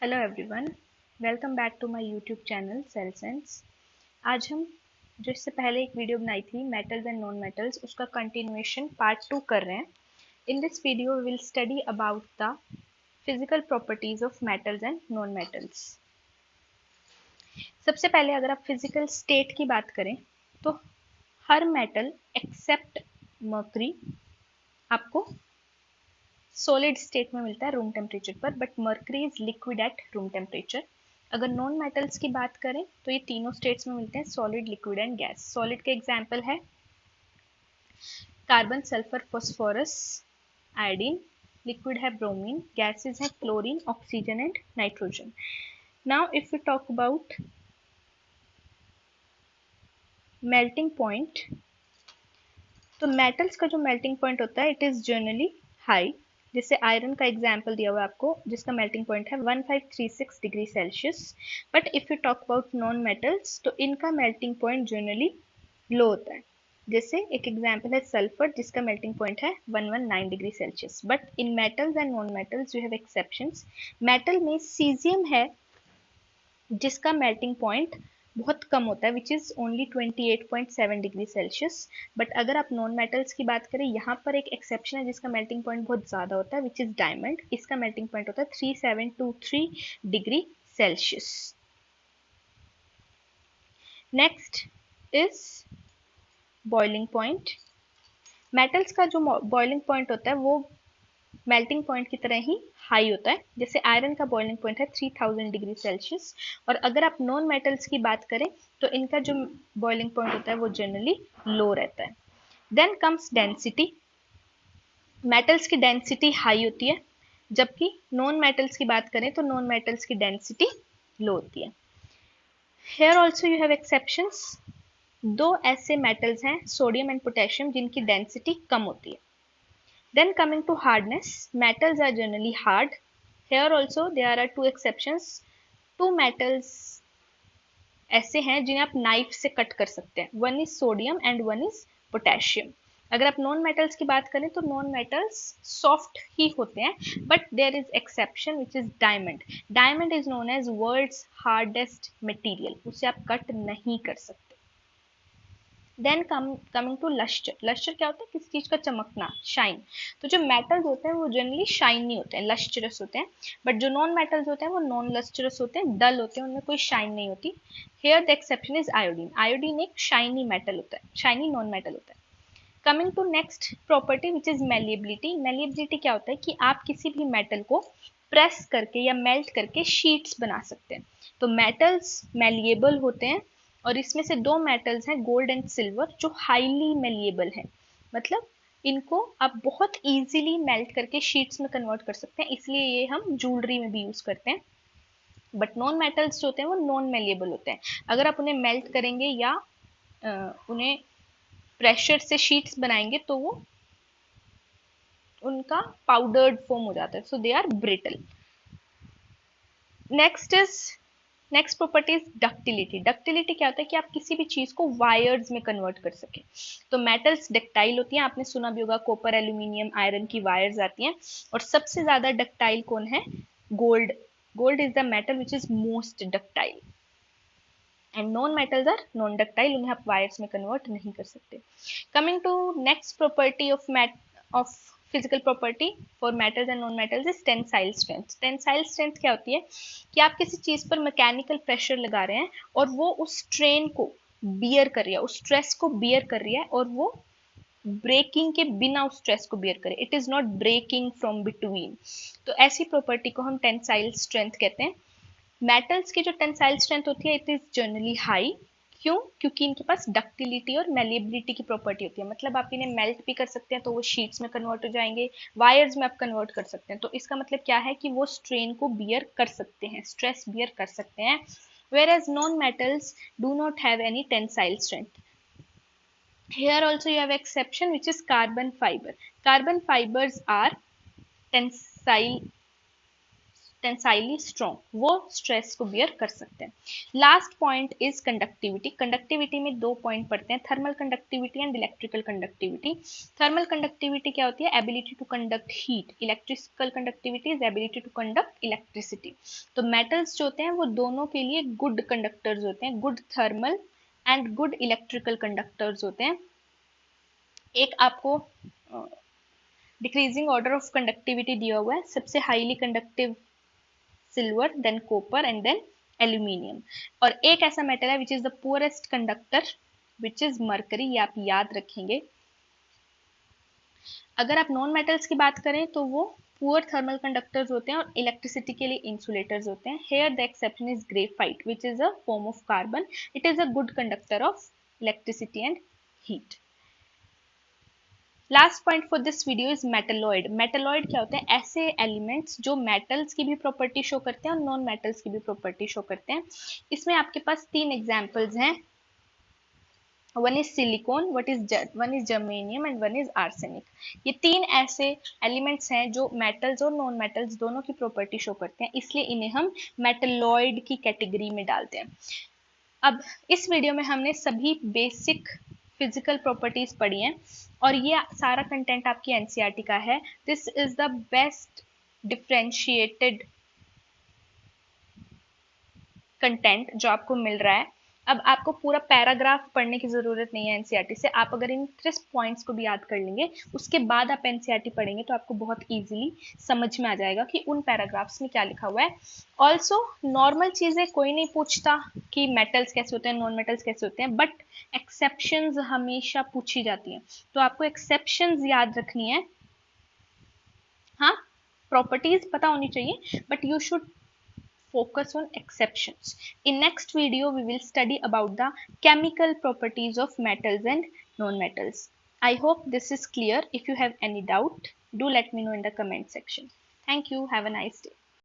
Hello everyone, welcome back to my YouTube channel cell sense. आज हम जो इससे पहले एक वीडियो बनाई थी मेटल्स एंड नॉन मेटल्स, उसका कंटिन्यूएशन पार्ट 2 कर रहे हैं। In this video we will study about the physical properties of metals and non metals. सबसे पहले अगर आप फिजिकल स्टेट की बात करें तो हर मेटल एक्सेप्ट मर्करी आपको सॉलिड स्टेट में मिलता है रूम टेम्परेचर पर, but mercury is liquid at room temperature. अगर नॉन मेटल्स की बात करें तो ये तीनों स्टेट्स में मिलते हैं, solid, liquid and gas. Solid के एग्जांपल है carbon, sulphur, phosphorus, iodine. Liquid है ब्रोमीन, गैसेस है chlorine, oxygen and nitrogen. Now if you talk about melting point, तो मेटल्स का जो मेल्टिंग पॉइंट होता है इट इज जनरली हाई। जैसे आयरन का एग्जाम्पल दिया हुआ है आपको, जिसका मेल्टिंग पॉइंट है 1536 degree Celsius. But if you talk about non metals तो इनका मेल्टिंग पॉइंट जनरली लो होता है। जैसे एक एग्जाम्पल है सल्फर, जिसका मेल्टिंग पॉइंट है 119 degree Celsius. But in metals and non metals you have exceptions. Metal में सीजियम है जिसका मेल्टिंग पॉइंट बहुत कम होता है, which is only 28.7 degree Celsius. But अगर आप नॉन मेटल्स की बात करें, यहाँ पर एक एक्सेप्शन है जिसका मेल्टिंग पॉइंट बहुत ज़्यादा होता है, विच इज डायमंड। इसका मेल्टिंग पॉइंट होता है 3723 degree Celsius. Next is boiling point. Metals का जो बॉइलिंग पॉइंट होता है वो मेल्टिंग पॉइंट की तरह ही हाई होता है। जैसे आयरन का बॉइलिंग पॉइंट है 3000 डिग्री सेल्सियस। और अगर आप नॉन मेटल्स की बात करें तो इनका जो बॉइलिंग पॉइंट होता है वो जनरली लो रहता है। Then comes density. मेटल्स की डेंसिटी हाई होती है, जबकि नॉन मेटल्स की बात करें तो नॉन मेटल्स की डेंसिटी लो होती है। Here also you have exceptions. दो ऐसे मेटल्स हैं, सोडियम एंड पोटेशियम, जिनकी डेंसिटी कम होती है। Then coming to hardness, metals are generally hard. Here also there are two exceptions. Two metals ऐसे हैं जिन्हें आप नाइफ से कट कर सकते हैं, one is sodium and one is potassium. अगर आप नॉन मेटल्स की बात करें तो नॉन मेटल्स सॉफ्ट ही होते हैं, but there is exception which is diamond. Diamond is known as world's hardest material, उसे आप कट नहीं कर सकते। Then coming to lustre. Lustre क्या होता है? किसी चीज का चमकना, शाइन। तो जो मेटल्स होते हैं वो जनरली शाइनी होते हैं, लस्टरस होते हैं। बट जो नॉन मेटल्स होते हैं वो नॉन लस्टरस होते हैं, डल होते हैं, उनमें कोई शाइन नहीं होती। Here the exception is iodine. Iodine एक शाइनी मेटल होता है, शाइनी नॉन मेटल होता है। Coming to next property which is malleability. Malleability क्या होता है कि आप किसी भी मेटल को प्रेस करके या मेल्ट करके शीट्स बना सकते हैं। तो मेटल्स मेलिएबल होते हैं, और इसमें से दो मेटल्स हैं गोल्ड एंड सिल्वर, जो हाईली मेलिएबल हैं। मतलब इनको आप बहुत इजीली मेल्ट करके शीट्स में कन्वर्ट कर सकते हैं, इसलिए ये हम ज्वेलरी में भी यूज करते हैं। बट नॉन मेटल्स जो होते हैं वो नॉन मेलिएबल होते हैं। अगर आप उन्हें मेल्ट करेंगे या उन्हें प्रेशर से शीट्स बनाएंगे तो वो उनका पाउडर्ड फॉर्म हो जाता है, so they are brittle. Next property is ductility. Ductility क्या होता है कि आप किसी भी चीज को वायर्स में कन्वर्ट कर सके। तो मेटल्स डक्टाइल होती हैं, आपने सुना भी होगा कॉपर, एल्यूमिनियम, आयरन की वायर्स आती हैं। और सबसे ज्यादा डक्टाइल कौन है? Gold. Gold is the metal which is most ductile, and non metals are non ductile, उन्हें आप वायर्स में कन्वर्ट नहीं कर सकते। Coming to next property of physical property for metals and non metals is tensile strength. Tensile strength क्या होती है कि आप किसी चीज पर मैकेनिकल प्रेशर लगा रहे हैं और वो उस स्ट्रेन को बियर कर रही है, उस स्ट्रेस को बियर कर रही है, और वो ब्रेकिंग के बिना उस स्ट्रेस को बियर करे, it is not breaking from between. तो ऐसी प्रॉपर्टी को हम टेंसाइल स्ट्रेंथ कहते हैं। मेटल्स की जो टेंसाइल स्ट्रेंथ होती है इट इज जनरली हाई। क्यों? क्योंकि इनके पास डक्टिलिटी और मेलिएबिलिटी की प्रॉपर्टी होती है। मतलब आप इन्हें मेल्ट भी कर सकते हैं तो वो शीट्स में कन्वर्ट हो जाएंगे, वायर्स में आप कन्वर्ट कर सकते हैं। तो इसका मतलब क्या है कि वो स्ट्रेन को बियर कर सकते हैं, स्ट्रेस बियर कर सकते हैं। whereas non-metals do not have any tensile strength. Here also you have exception which is carbon fiber. Carbon fibers are tensile tensilely strong, वो स्ट्रेस को बियर कर सकते हैं। Last point is conductivity. Conductivity में दो पॉइंट पढ़ते हैं, thermal conductivity and electrical conductivity. Thermal conductivity क्या होती है? Ability to conduct heat. Electrical conductivity is ability to conduct electricity. तो मेटल्स जो होते हैं वो दोनों के लिए गुड कंडक्टर्स होते हैं, good thermal and good electrical conductors होते हैं। एक आपको डिक्रीजिंग ऑर्डर ऑफ कंडक्टिविटी दिया हुआ है, सबसे highly conductive silver, than copper and then aluminium. और एक ऐसा मेटल है which is the poorest conductor which is mercury, ये आप याद रखेंगे। अगर आप नॉन मेटल्स की बात करें तो वो पुअर थर्मल कंडक्टर्स होते हैं और इलेक्ट्रिसिटी के लिए इंसुलेटर्स होते हैं। Here the exception is graphite which is a form of carbon, it is a good conductor of electricity and heat. Last point for this video is metalloid. Metalloid क्या होते हैं? ऐसे एलिमेंट्स जो metals की भी property show करते हैं और नॉन मेटल्स की भी प्रॉपर्टी शो करते हैं। इसमें आपके पास तीन एग्जांपल्स हैं, one is silicon, one is germanium and one is arsenic. ये तीन ऐसे एलिमेंट्स हैं जो मेटल्स और नॉन मेटल्स दोनों की प्रॉपर्टी शो करते हैं, इसलिए इन्हें हम मेटलॉइड की कैटेगरी में डालते हैं। अब इस वीडियो में हमने सभी बेसिक फिजिकल प्रॉपर्टीज पढ़ी हैं और ये सारा कंटेंट आपकी एनसीईआरटी का है। This is the best differentiated content जो आपको मिल रहा है। अब आपको पूरा पैराग्राफ पढ़ने की जरूरत नहीं है एनसीईआरटी से, आप अगर इन क्रिस्प पॉइंट्स को भी याद कर लेंगे उसके बाद आप एनसीईआरटी पढ़ेंगे तो आपको बहुत इजीली समझ में आ जाएगा कि उन पैराग्राफ्स में क्या लिखा हुआ है। ऑल्सो नॉर्मल चीजें कोई नहीं पूछता कि मेटल्स कैसे होते हैं, नॉन मेटल्स कैसे होते हैं, बट एक्सेप्शंस हमेशा पूछी जाती हैं, तो आपको एक्सेप्शंस याद रखनी है। हाँ, प्रॉपर्टीज पता होनी चाहिए but you should focus on exceptions. In next video, we will study about the chemical properties of metals and non-metals. I hope this is clear. If you have any doubt, do let me know in the comment section. Thank you. Have a nice day.